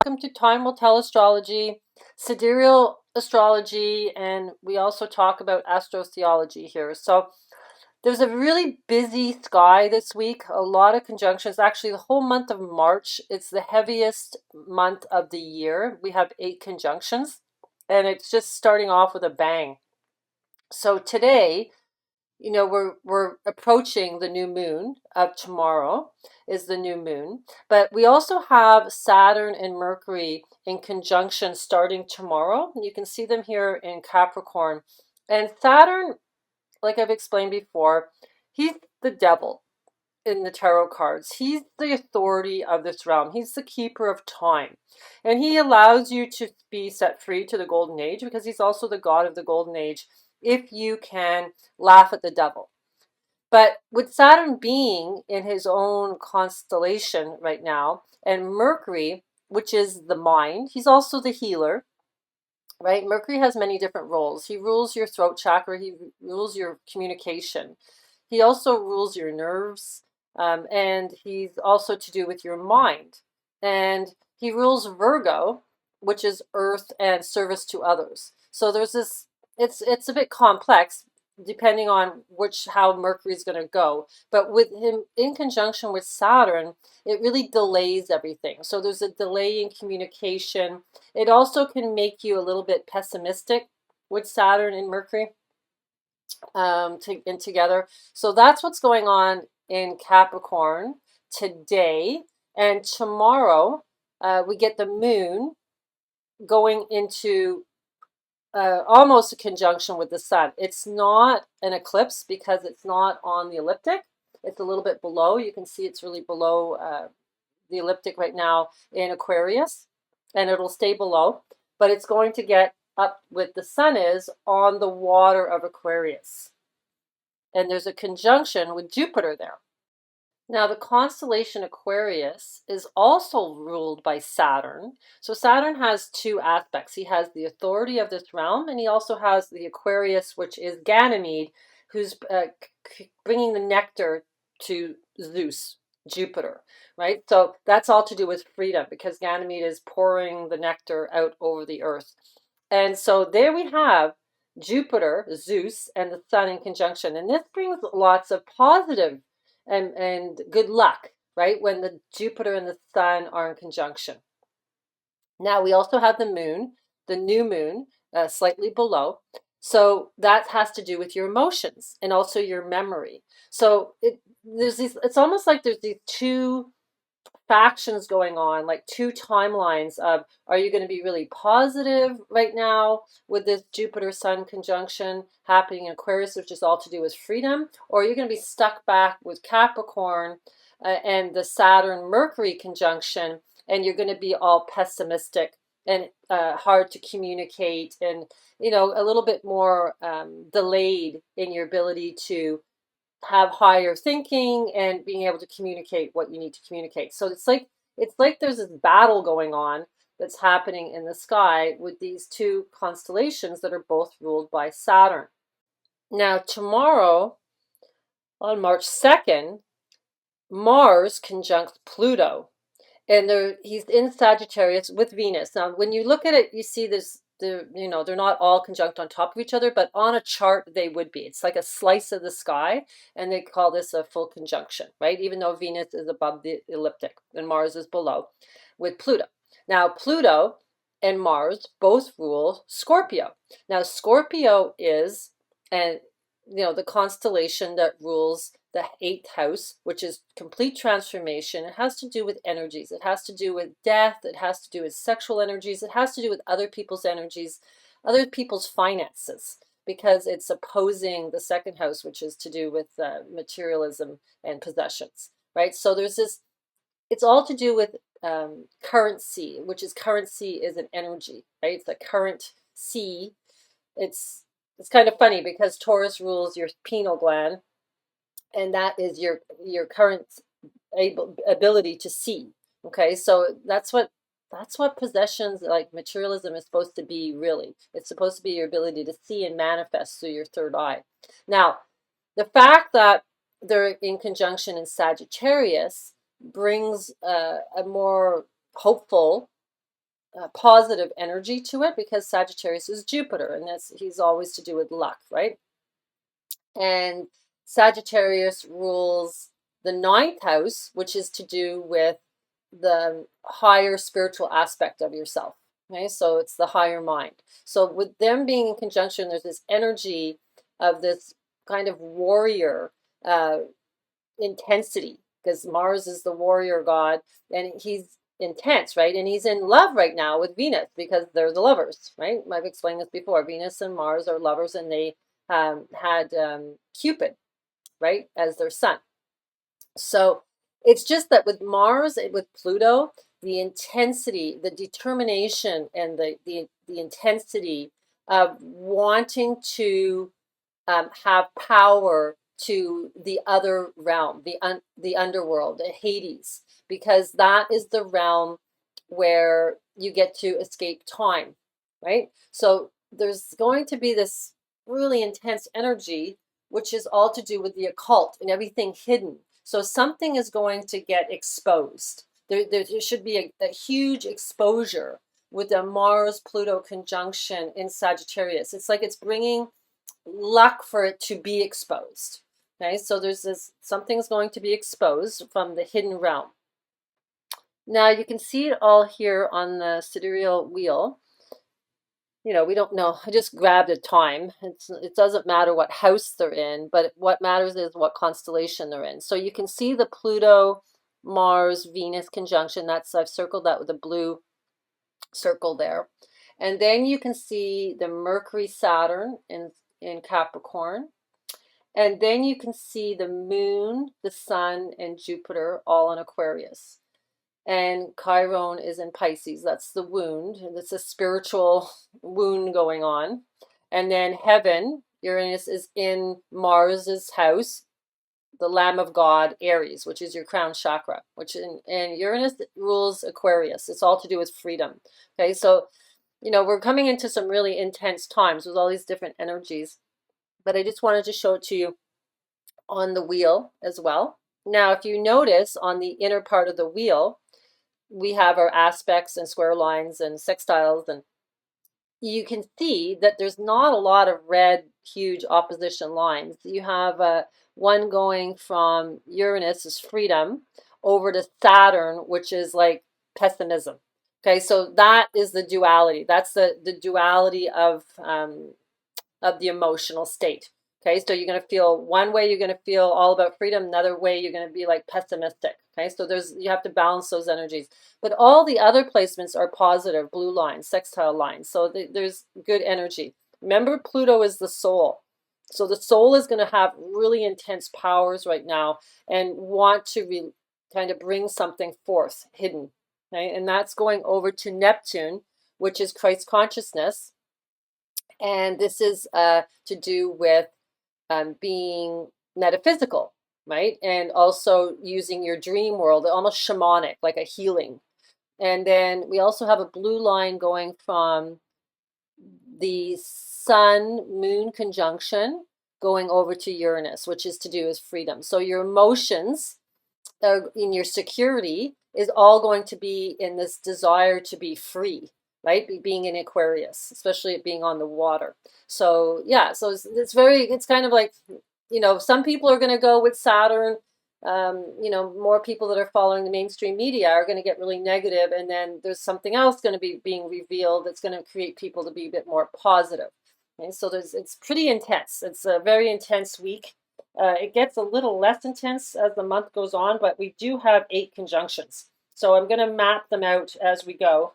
Welcome to Time Will Tell Astrology, sidereal astrology, and we also talk about astrotheology here. So there's a really busy sky this week, a lot of conjunctions. Actually, the whole month of March, it's the heaviest month of the year. We have 8 conjunctions, and it's just starting off with a bang. So today, we're approaching the new moon of tomorrow is the new moon, but we also have Saturn and Mercury in conjunction starting tomorrow. You can see them here in Capricorn. And Saturn, like I've explained before, he's the devil in the tarot cards. He's the authority of this realm. He's the keeper of time. And he allows you to be set free to the golden age because he's also the god of the golden age if you can laugh at the devil. But with Saturn being in his own constellation right now, and Mercury, which is the mind, he's also the healer, right? Mercury has many different roles. He rules your throat chakra, he rules your communication. He also rules your nerves, and he's also to do with your mind. And he rules Virgo, which is earth and service to others. So there's this, it's a bit complex depending on how Mercury is going to go. But with him in conjunction with Saturn, it really delays everything. So there's a delay in communication. It also can make you a little bit pessimistic with Saturn and Mercury together. So that's what's going on in Capricorn today. And tomorrow, we get the moon going into almost a conjunction with the sun. It's not an eclipse because it's not on the ecliptic. It's a little bit below. You can see it's really below the ecliptic right now in Aquarius, and it'll stay below, but it's going to get up with the sun is on the water of Aquarius. And there's a conjunction with Jupiter there. Now, the constellation Aquarius is also ruled by Saturn. So Saturn has 2 aspects. He has the authority of this realm, and he also has the Aquarius, which is Ganymede, who's bringing the nectar to Zeus, Jupiter, right? So that's all to do with freedom because Ganymede is pouring the nectar out over the earth. And so there we have Jupiter, Zeus, and the sun in conjunction. And this brings lots of positive and good luck, right? When the Jupiter and the sun are in conjunction. Now we also have the moon, the new moon, slightly below. So that has to do with your emotions and also your memory. So it's almost like there's these 2 factions going on, like 2 timelines of, are you going to be really positive right now with this Jupiter Sun conjunction happening in Aquarius, which is all to do with freedom, or are you going to be stuck back with Capricorn and the Saturn Mercury conjunction, and you're going to be all pessimistic and hard to communicate and a little bit more delayed in your ability to have higher thinking and being able to communicate what you need to communicate. So it's like there's this battle going on that's happening in the sky with these 2 constellations that are both ruled by Saturn. Now tomorrow, on March 2nd, Mars conjuncts Pluto, and he's in Sagittarius with Venus. Now when you look at it, you see they're not all conjunct on top of each other, but on a chart they would be. It's like a slice of the sky, and they call this a full conjunction, right? Even though Venus is above the ecliptic and Mars is below with Pluto. Now Pluto and Mars both rule Scorpio. Now Scorpio is the constellation that rules the 8th house, which is complete transformation. It has to do with energies. It has to do with death. It has to do with sexual energies. It has to do with other people's energies, other people's finances, because it's opposing the 2nd house, which is to do with materialism and possessions, right? So there's this, it's all to do with currency, which is currency is an energy, right? It's the current C. It's kind of funny because Taurus rules your pineal gland, and that is your current ability to see. Okay, so that's what possessions, like materialism, is supposed to be. Really, it's supposed to be your ability to see and manifest through your 3rd eye. Now the fact that they're in conjunction in Sagittarius brings a more hopeful positive energy to it because Sagittarius is Jupiter, and he's always to do with luck, right? And Sagittarius rules the ninth house, which is to do with the higher spiritual aspect of yourself. Okay, so it's the higher mind. So with them being in conjunction, there's this energy of this kind of warrior intensity, because Mars is the warrior god, and he's intense, right? And he's in love right now with Venus because they're the lovers, right? I've explained this before. Venus and Mars are lovers, and they had Cupid, right, as their son. So it's just that with Mars and with Pluto, the intensity, the determination, and the intensity of wanting to have power to the other realm, the underworld, the Hades, because that is the realm where you get to escape time, right? So there's going to be this really intense energy, which is all to do with the occult and everything hidden. So something is going to get exposed. There should be a huge exposure with a Mars-Pluto conjunction in Sagittarius. It's like it's bringing luck for it to be exposed. Okay, so there's this, something's going to be exposed from the hidden realm. Now you can see it all here on the sidereal wheel. You know, we don't know. I just grabbed a time. It doesn't matter what house they're in, but what matters is what constellation they're in. So you can see the Pluto, Mars, Venus conjunction. That's, I've circled that with a blue circle there. And then you can see the Mercury, Saturn in Capricorn. And then you can see the moon, the sun, and Jupiter all in Aquarius. And Chiron is in Pisces. That's the wound. It's a spiritual wound going on. And then heaven, Uranus is in Mars's house, the Lamb of God, Aries, which is your crown chakra, and Uranus rules Aquarius. It's all to do with freedom. Okay, so, you know, we're coming into some really intense times with all these different energies, but I just wanted to show it to you on the wheel as well. Now, if you notice on the inner part of the wheel, we have our aspects and square lines and sextiles, and you can see that there's not a lot of red, huge opposition lines. You have one going from Uranus is freedom over to Saturn, which is like pessimism. Okay, so that is the duality. That's the duality of the emotional state. Okay, so you're going to feel one way, you're going to feel all about freedom, another way you're going to be like pessimistic. Okay, so you have to balance those energies. But all the other placements are positive, blue lines, sextile lines. So there's good energy. Remember, Pluto is the soul. So the soul is going to have really intense powers right now and want to kind of bring something forth, hidden. Okay, and that's going over to Neptune, which is Christ consciousness. And this is to do with being metaphysical, right? And also using your dream world, almost shamanic, like a healing. And then we also have a blue line going from the Sun-Moon conjunction going over to Uranus, which is to do with freedom. So your emotions in your security is all going to be in this desire to be free, right? Being in Aquarius, especially being on the water. So yeah, so it's kind of like, you know, some people are going to go with Saturn. You know, more people that are following the mainstream media are going to get really negative, and then there's something else going to be being revealed that's going to create people to be a bit more positive. Okay, so it's pretty intense. It's a very intense week. It gets a little less intense as the month goes on, but we do have 8 conjunctions. So I'm going to map them out as we go,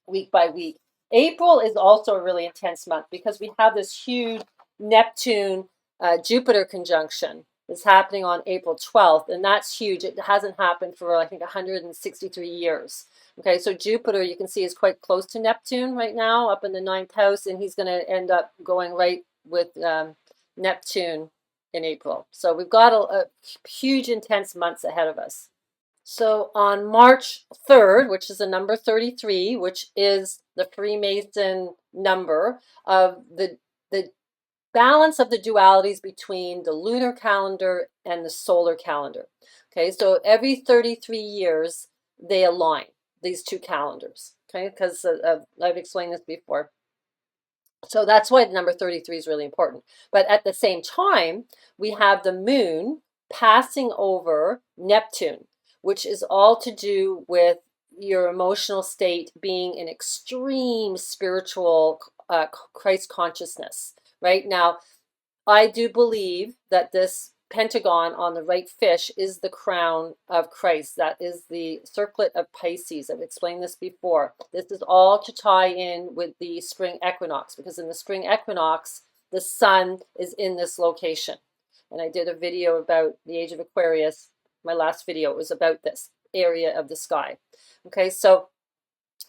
week by week. April is also a really intense month because we have this huge Neptune Jupiter conjunction that's happening on April 12th, and that's huge. It hasn't happened for, I think, 163 years. Okay, so Jupiter, you can see, is quite close to Neptune right now, up in the 9th house, and he's going to end up going right with Neptune in April. So we've got a huge, intense months ahead of us. So on March 3rd, which is the number 33, which is the Freemason number of the balance of the dualities between the lunar calendar and the solar calendar. Okay, so every 33 years, they align, these two calendars. okay, because I've explained this before. So that's why the number 33 is really important. But at the same time, we have the moon passing over Neptune, which is all to do with your emotional state being in extreme spiritual Christ consciousness. Right now, I do believe that this pentagon on the right fish is the crown of Christ. That is the circlet of Pisces. I've explained this before. This is all to tie in with the spring equinox, because in the spring equinox, the sun is in this location. And I did a video about the age of Aquarius. My last video was about this area of the sky. Okay, so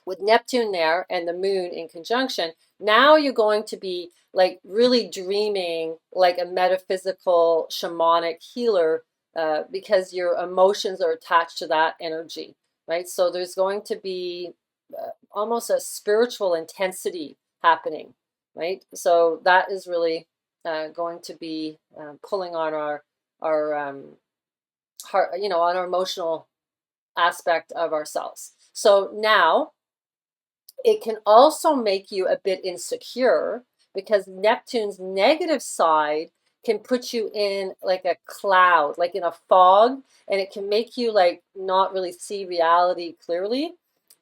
with Neptune there and the moon in conjunction, now you're going to be like really dreaming like a metaphysical shamanic healer, because your emotions are attached to that energy, right? So there's going to be almost a spiritual intensity happening, right? So that is really going to be pulling on our heart, on our emotional aspect of ourselves. So now it can also make you a bit insecure, because Neptune's negative side can put you in like a cloud, like in a fog, and it can make you like not really see reality clearly.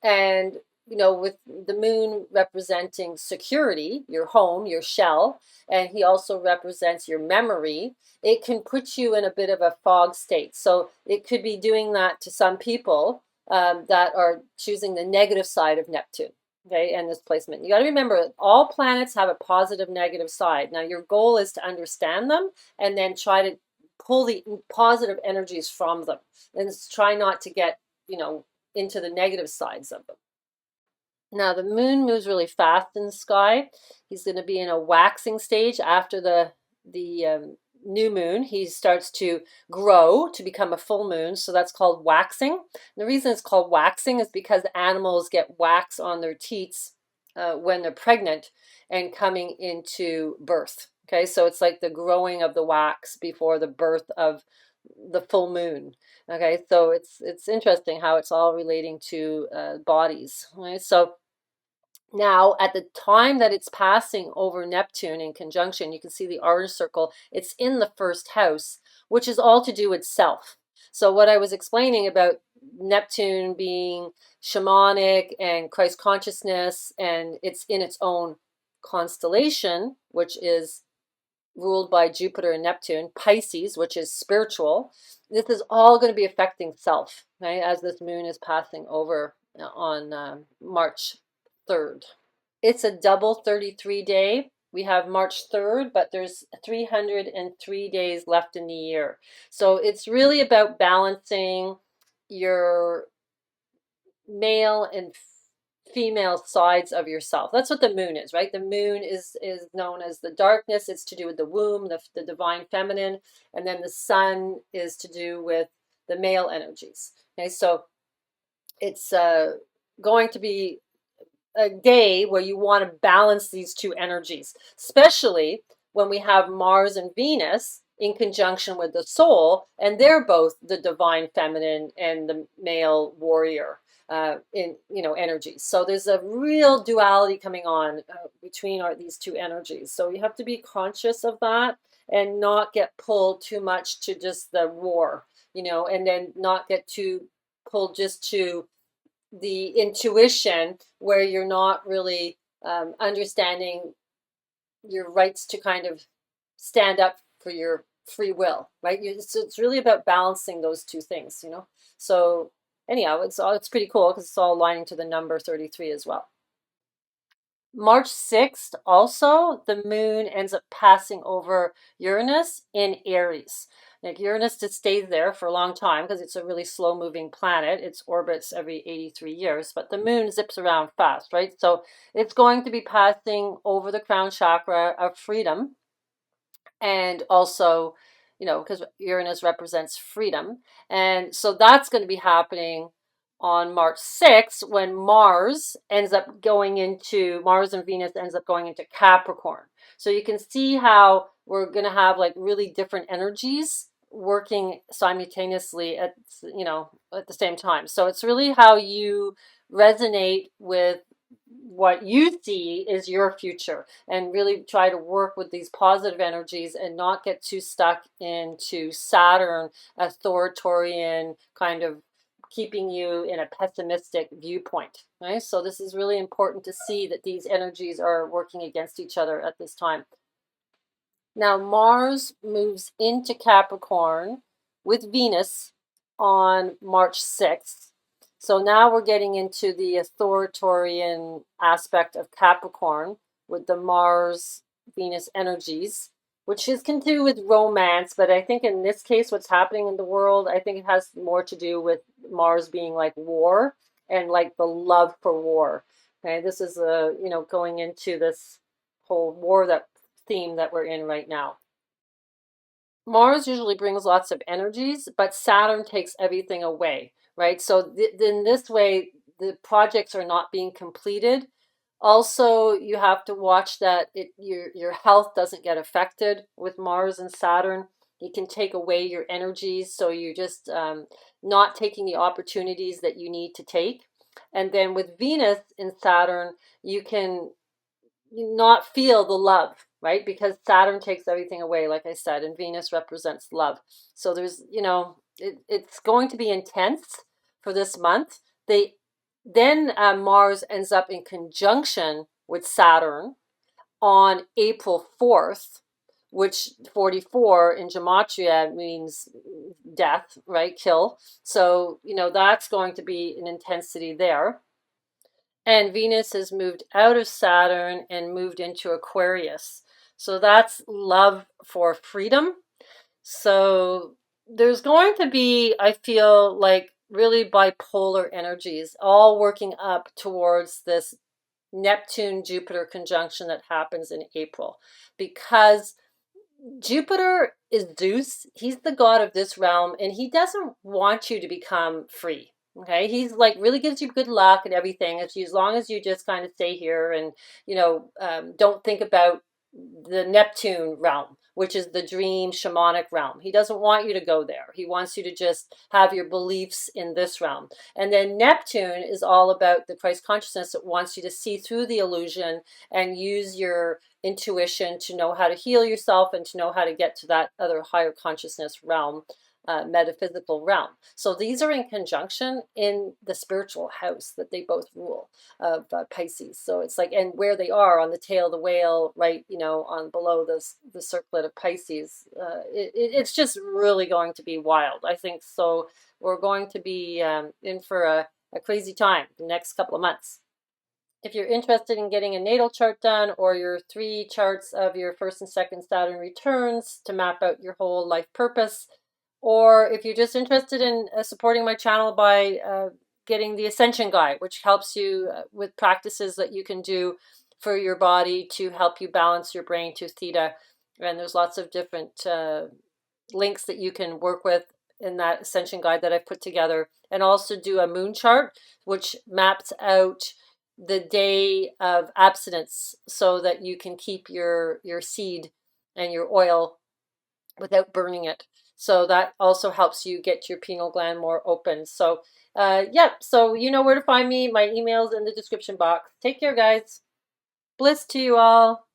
And with the moon representing security, your home, your shell, and he also represents your memory, it can put you in a bit of a fog state. So it could be doing that to some people that are choosing the negative side of Neptune. Okay, and this placement. You got to remember, all planets have a positive, negative side. Now, your goal is to understand them and then try to pull the positive energies from them, and try not to get, into the negative sides of them. Now, the moon moves really fast in the sky. He's going to be in a waxing stage after the new moon. He starts to grow to become a full moon, so that's called waxing. And the reason it's called waxing is because animals get wax on their teats when they're pregnant and coming into birth. Okay, so it's like the growing of the wax before the birth of the full moon. Okay, so it's interesting how it's all relating to bodies. Right, so now, at the time that it's passing over Neptune in conjunction, you can see the orange circle, it's in the first house, which is all to do with self. So what I was explaining about Neptune being shamanic and Christ consciousness, and it's in its own constellation, which is ruled by Jupiter and Neptune, Pisces, which is spiritual. This is all going to be affecting self, right, as this moon is passing over on March 3rd. It's a double 33 day. We have March 3rd, but there's 303 days left in the year. So it's really about balancing your male and female sides of yourself. That's what the moon is, right? The moon is known as the darkness. It's to do with the womb, the divine feminine, and then the sun is to do with the male energies. Okay, so it's going to be a day where you want to balance these two energies, especially when we have Mars and Venus in conjunction with the soul, and they're both the divine feminine and the male warrior in energies. So there's a real duality coming on between these two energies. So you have to be conscious of that and not get pulled too much to just the war, and then not get too pulled just to the intuition where you're not really understanding your rights to kind of stand up for your free will, right? It's really about balancing those two things. So anyhow, it's pretty cool because it's all aligning to the number 33 as well. March 6th, also, the moon ends up passing over Uranus in Aries. Like Uranus just stays there for a long time because it's a really slow-moving planet. It orbits every 83 years, but the moon zips around fast, right? So it's going to be passing over the crown chakra of freedom, and also, because Uranus represents freedom. And so that's going to be happening on March 6th when Mars and Venus ends up going into Capricorn. So you can see how we're going to have like really different energies working simultaneously at the same time. So it's really how you resonate with what you see is your future, and really try to work with these positive energies and not get too stuck into Saturn authoritarian kind of keeping you in a pessimistic viewpoint, right? So this is really important to see that these energies are working against each other at this time. Now, Mars moves into Capricorn with Venus on March 6th. So now we're getting into the authoritarian aspect of Capricorn with the Mars Venus energies, which can do with romance. But I think in this case, what's happening in the world, I think it has more to do with Mars being like war and like the love for war. Okay, this is going into this whole war that theme that we're in right now. Mars usually brings lots of energies, but Saturn takes everything away, right? So in this way, the projects are not being completed. Also, you have to watch that your health doesn't get affected with Mars and Saturn. It can take away your energies, so you're just not taking the opportunities that you need to take. And then with Venus in Saturn, you can not feel the love, right? Because Saturn takes everything away, like I said, and Venus represents love. So there's, it's going to be intense for this month. Then Mars ends up in conjunction with Saturn on April 4th, which 44 in gematria means death, right? Kill. So, that's going to be an intensity there. And Venus has moved out of Saturn and moved into Aquarius. So that's love for freedom. So there's going to be, I feel like, really bipolar energies all working up towards this Neptune-Jupiter conjunction that happens in April. Because Jupiter is Zeus. He's the god of this realm, and he doesn't want you to become free. Okay, he's like really gives you good luck and everything as long as you just kind of stay here and don't think about the Neptune realm, which is the dream shamanic realm. He doesn't want you to go there. He wants you to just have your beliefs in this realm. And then Neptune is all about the Christ consciousness that wants you to see through the illusion and use your intuition to know how to heal yourself and to know how to get to that other higher consciousness realm, metaphysical realm. So these are in conjunction in the spiritual house that they both rule of Pisces. So it's like, and where they are on the tail of the whale, right, on below the circlet of Pisces, it's just really going to be wild, I think. So we're going to be in for a crazy time the next couple of months. If you're interested in getting a natal chart done, or your 3 charts of your first and second Saturn returns to map out your whole life purpose, or if you're just interested in supporting my channel by getting the Ascension Guide, which helps you with practices that you can do for your body to help you balance your brain to theta. And there's lots of different links that you can work with in that Ascension Guide that I've put together. And also do a moon chart, which maps out the day of abstinence so that you can keep your seed and your oil without burning it. So that also helps you get your pineal gland more open. So so you know where to find me. My email's in the description box. Take care, guys. Bliss to you all.